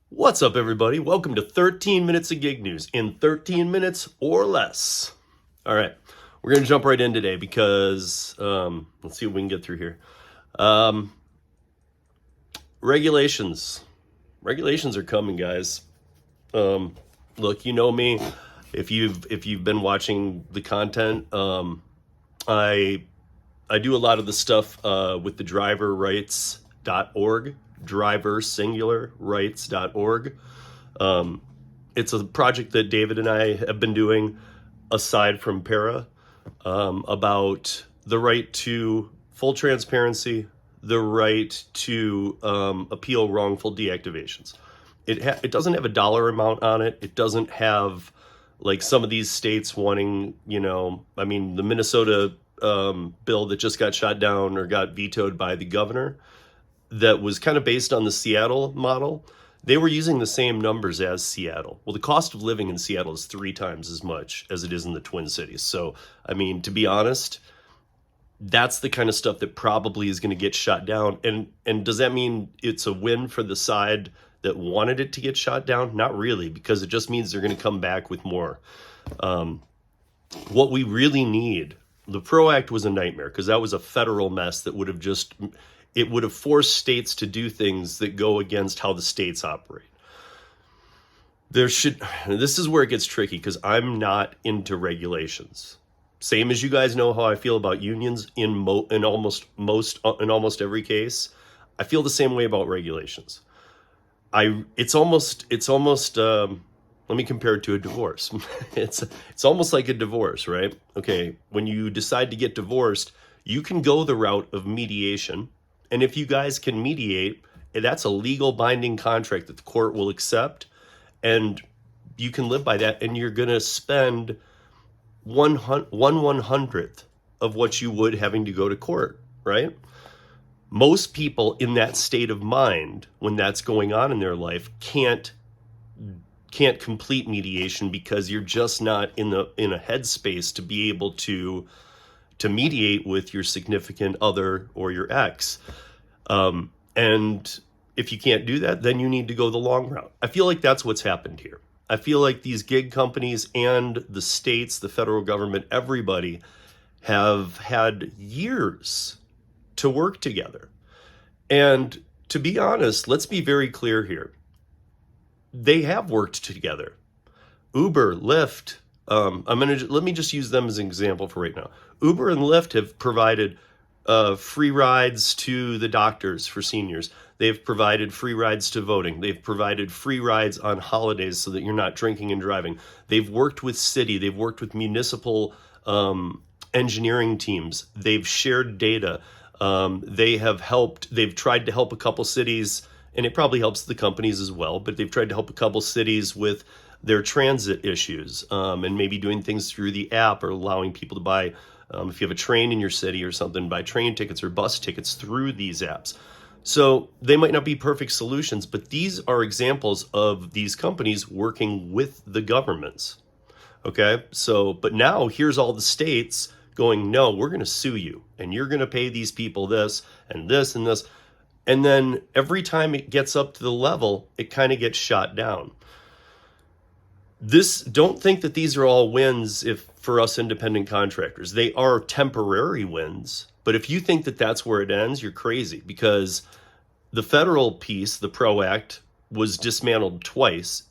What's up, everybody? Welcome to 13 Minutes of Gig News in 13 minutes or less. All right, we're going to jump right in today because let's see what we can get through here. Regulations. Regulations are coming, guys. Look, you know me. If you've been watching the content, I do a lot of the stuff with the driverrights.org. driversingularrights.org. It's a project that David and I have been doing aside from para, about the right to full transparency, the right to appeal wrongful deactivations. It doesn't have a dollar amount on it. It doesn't have like some of these states wanting, the Minnesota bill that just got shot down or got vetoed by the governor, that was kind of based on the Seattle model. They were using the same numbers as Seattle. Well, the cost of living in Seattle is 3 times as much as it is in the Twin Cities. So, to be honest, that's the kind of stuff that probably is going to get shot down. And does that mean it's a win for the side that wanted it to get shot down? Not really, because it just means they're going to come back with more. What we really need, the PRO Act was a nightmare because that was a federal mess that would have it would have forced states to do things that go against how the states operate. This is where it gets tricky because I'm not into regulations. Same as you guys know how I feel about unions in almost every case. I feel the same way about regulations. It's almost let me compare it to a divorce. It's almost like a divorce, right? Okay, when you decide to get divorced, you can go the route of mediation. And if you guys can mediate, that's a legal binding contract that the court will accept. And you can live by that. And you're going to spend 1/100th of what you would having to go to court, right? Most people in that state of mind, when that's going on in their life, can't complete mediation because you're just not in a headspace to be able to mediate with your significant other or your ex. And if you can't do that, then you need to go the long route. I feel like that's what's happened here. I feel like these gig companies and the states, the federal government, everybody have had years to work together. And to be honest, let's be very clear here. They have worked together. Uber, Lyft, let me just use them as an example for right now. Uber and Lyft have provided free rides to the doctors for seniors. They've provided free rides to voting. They've provided free rides on holidays so that you're not drinking and driving. They've worked with city. They've worked with municipal engineering teams. They've shared data. They've tried to help a couple cities, and it probably helps the companies as well, but they've tried to help a couple cities with their transit issues, and maybe doing things through the app or allowing people to buy, if you have a train in your city or something, buy train tickets or bus tickets through these apps. So they might not be perfect solutions, but these are examples of these companies working with the governments. Okay, so, but now here's all the states going, no, we're going to sue you, and you're going to pay these people this and this and this. And then every time it gets up to the level, it kind of gets shot down. Don't think that these are all wins for us independent contractors. They are temporary wins, but if you think that that's where it ends, you're crazy, because the federal piece, the PRO Act, was dismantled twice.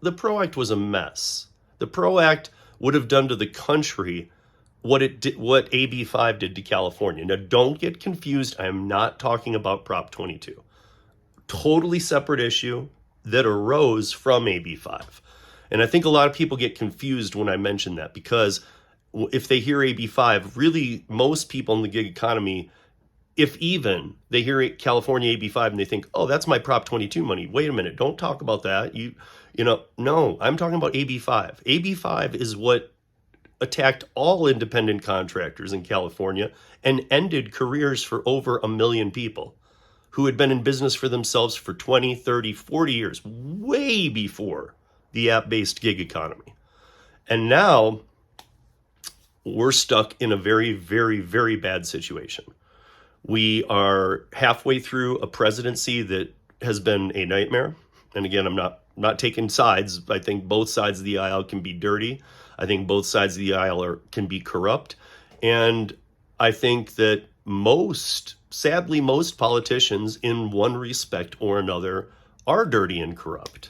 The PRO Act was a mess. The PRO Act would have done to the country what AB 5 did to California. Now, don't get confused. I am not talking about Prop 22. Totally separate issue that arose from AB 5. And I think a lot of people get confused when I mention that, because if they hear AB 5, really most people in the gig economy, if even, they hear California AB 5 and they think, oh, that's my Prop 22 money. Wait a minute, don't talk about that. No, I'm talking about AB 5. AB 5 is what attacked all independent contractors in California and ended careers for over 1 million people who had been in business for themselves for 20, 30, 40 years, way before the app-based gig economy. And now we're stuck in a very, very, very bad situation. We are halfway through a presidency that has been a nightmare. and again, I'm not taking sides. I think both sides of the aisle can be dirty. I think both sides of the aisle can be corrupt. And I think that sadly, most politicians in one respect or another are dirty and corrupt.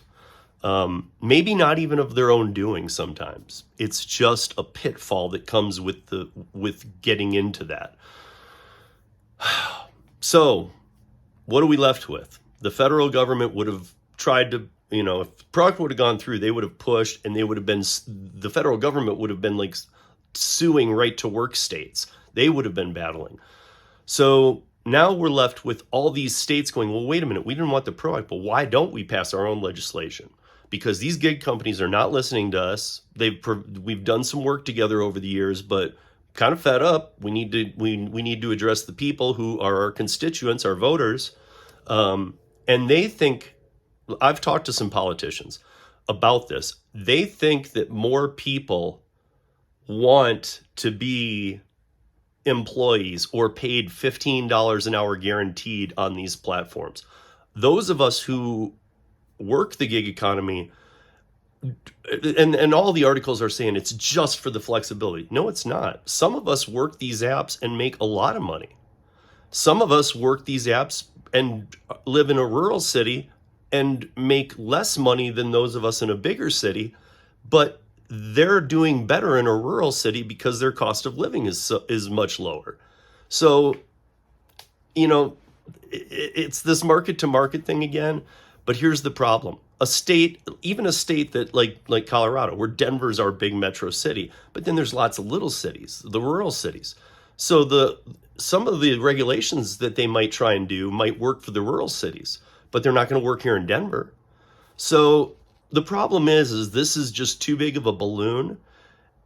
Maybe not even of their own doing sometimes. It's just a pitfall that comes with getting into that. So what are we left with? The federal government would have tried to, if the product would have gone through, they would have pushed, and the federal government would have been like suing right to work states. They would have been battling. So now we're left with all these states going, well, wait a minute, we didn't want the product, but why don't we pass our own legislation? Because these gig companies are not listening to us. We've done some work together over the years, but kind of fed up. We need to address the people who are our constituents, our voters. And they think, I've talked to some politicians about this. They think that more people want to be employees or paid $15 an hour guaranteed on these platforms. Those of us who work the gig economy, and all the articles are saying it's just for the flexibility. No, it's not. Some of us work these apps and make a lot of money. Some of us work these apps and live in a rural city and make less money than those of us in a bigger city, but they're doing better in a rural city because their cost of living is much lower. So, it's this market to market thing again. But here's the problem. Even a state that like Colorado, where Denver's our big metro city, but then there's lots of little cities, the rural cities. So some of the regulations that they might try and do might work for the rural cities, but they're not going to work here in Denver. So the problem is this is just too big of a balloon.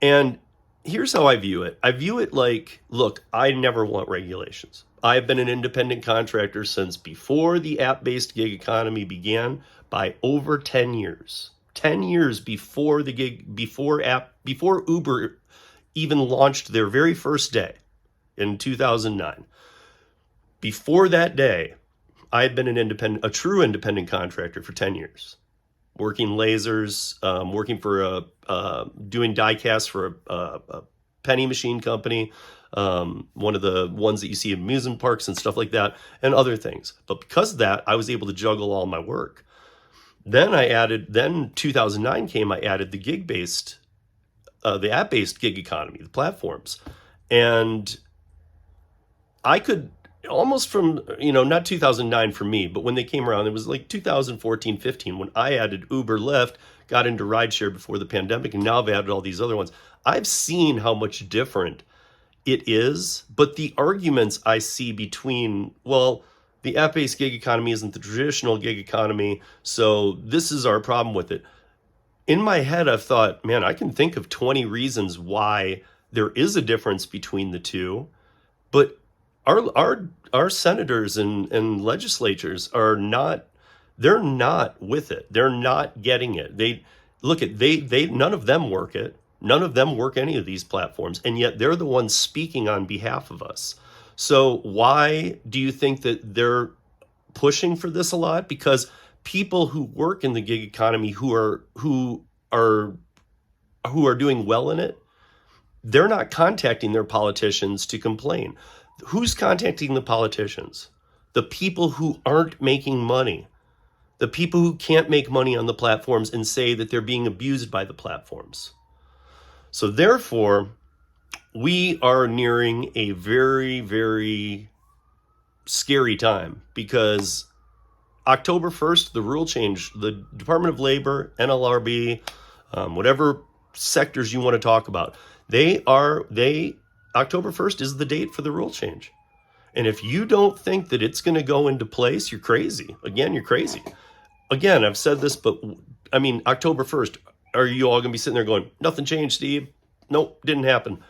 And here's how I view it. I view it like, look, I never want regulations. I've been an independent contractor since before the app-based gig economy began by over 10 years. 10 years before before Uber even launched their very first day in 2009. Before that day, I had been a true independent contractor for 10 years. Working lasers, working for doing die casts for a penny machine company, one of the ones that you see in amusement parks and stuff like that, and other things. But because of that, I was able to juggle all my work. Then 2009 came, I added the app-based gig economy, the platforms. And I could almost from, not 2009 for me, but when they came around, it was like 2014, 15, when I added Uber, Lyft, got into Rideshare before the pandemic, and now I've added all these other ones. I've seen how much different it is, but the arguments I see between, well, the app-based gig economy isn't the traditional gig economy, so this is our problem with it. In my head, I've thought, man, I can think of 20 reasons why there is a difference between the two, but our senators and legislatures are not, they're not with it. They're not getting it. They none of them work it. None of them work any of these platforms, and yet they're the ones speaking on behalf of us. So why do you think that they're pushing for this a lot? Because people who work in the gig economy who are doing well in it, they're not contacting their politicians to complain. Who's contacting the politicians? The people who aren't making money. The people who can't make money on the platforms and say that they're being abused by the platforms. So therefore, we are nearing a very, very scary time, because October 1st, the rule change, the Department of Labor, NLRB, whatever sectors you want to talk about, October 1st is the date for the rule change. And if you don't think that it's going to go into place, you're crazy. Again, you're crazy. Again, I've said this, but I mean, October 1st, are you all going to be sitting there going, nothing changed, Steve? Nope, didn't happen.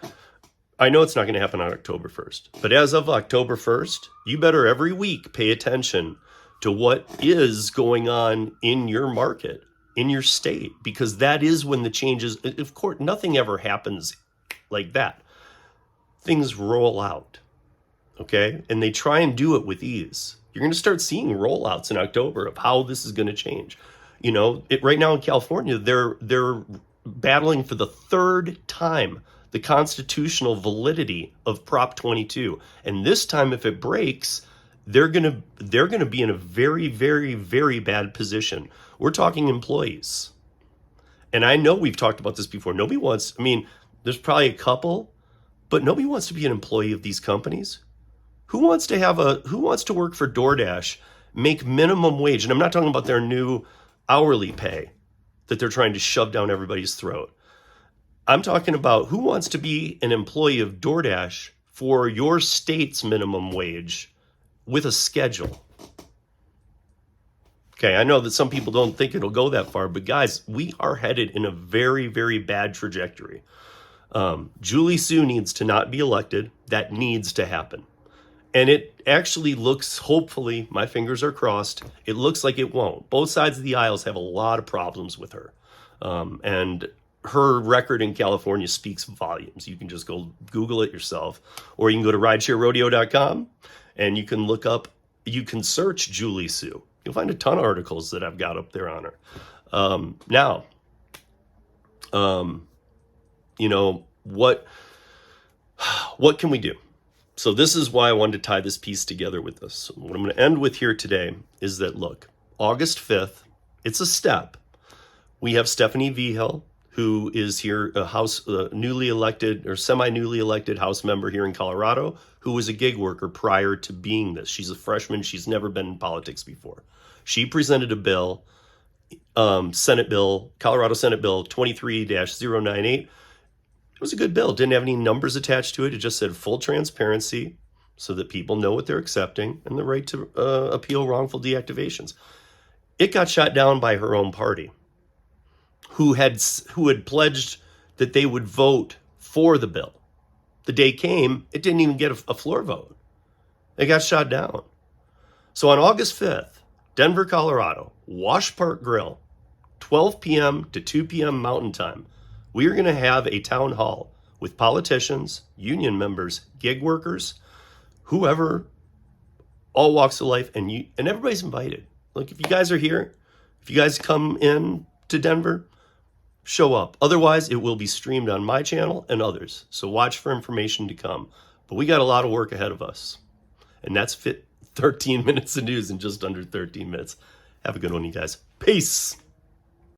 I know it's not going to happen on October 1st. But as of October 1st, you better every week pay attention to what is going on in your market, in your state, because that is when the changes, of course, nothing ever happens like that. Things roll out, okay? And they try and do it with ease. You're going to start seeing rollouts in October of how this is going to change. Right now in California, they're battling for the third time the constitutional validity of Prop 22. And this time, if it breaks, they're gonna be in a very, very, very bad position. We're talking employees. And I know we've talked about this before. Nobody wants, there's probably a couple, but nobody wants to be an employee of these companies. Who wants to work for DoorDash, make minimum wage? And I'm not talking about their new hourly pay that they're trying to shove down everybody's throat. I'm talking about who wants to be an employee of DoorDash for your state's minimum wage with a schedule. Okay, I know that some people don't think it'll go that far, but guys, we are headed in a very, very bad trajectory. Julie Su needs to not be elected. That needs to happen. And it actually looks, hopefully, my fingers are crossed, it looks like it won't. Both sides of the aisles have a lot of problems with her. And her record in California speaks volumes. You can just go Google it yourself, or you can go to ridesharerodeo.com and you can search Julie Su. You'll find a ton of articles that I've got up there on her. What can we do? So this is why I wanted to tie this piece together with this. So what I'm going to end with here today is that, look, August 5th, it's a step. We have Stephanie Vigil, who is here, a newly elected or semi-newly elected House member here in Colorado, who was a gig worker prior to being this. She's a freshman. She's never been in politics before. She presented a bill, Colorado Senate Bill 23-098. It was a good bill. It didn't have any numbers attached to it. It just said full transparency so that people know what they're accepting and the right to appeal wrongful deactivations. It got shot down by her own party, who had pledged that they would vote for the bill. The day came, it didn't even get a floor vote. It got shot down. So on August 5th, Denver, Colorado, Wash Park Grill, 12 p.m. to 2 p.m. Mountain Time, we are going to have a town hall with politicians, union members, gig workers, whoever, all walks of life, and everybody's invited. Like, if you guys are here, if you guys come in to Denver, show up. Otherwise, it will be streamed on my channel and others. So watch for information to come. But we got a lot of work ahead of us. And that's 13 minutes of news in just under 13 minutes. Have a good one, you guys. Peace.